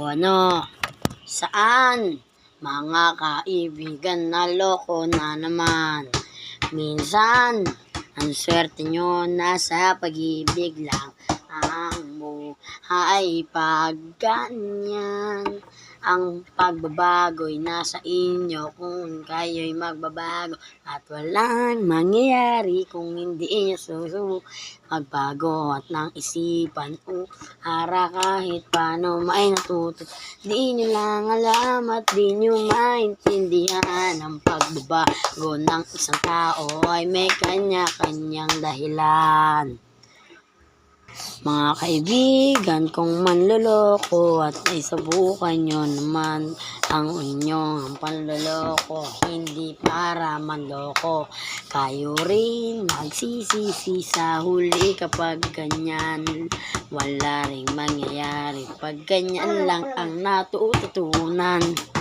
ano, saan? Mga kaibigan, naloko na naman. Minsan, ang swerte nyo nasa pag-ibig lang. Ang buhay pag ganyan. Ang pagbabago'y nasa inyo kung kayo'y magbabago. At walang mangyayari kung hindi nyo magbago at ng isipan. Ara kahit paano may natuto. Di nyo lang alam at di nyo maintindihan. Ang pagbabago ng isang tao ay may kanya-kanyang dahilan. Mga kaibigan kong manloloko at ay subukan nyo naman ang inyong panloloko, hindi para manloko. Kayo rin magsisisi sa huli kapag ganyan. Wala ring mangyayari pag ganyan lang ang natututunan.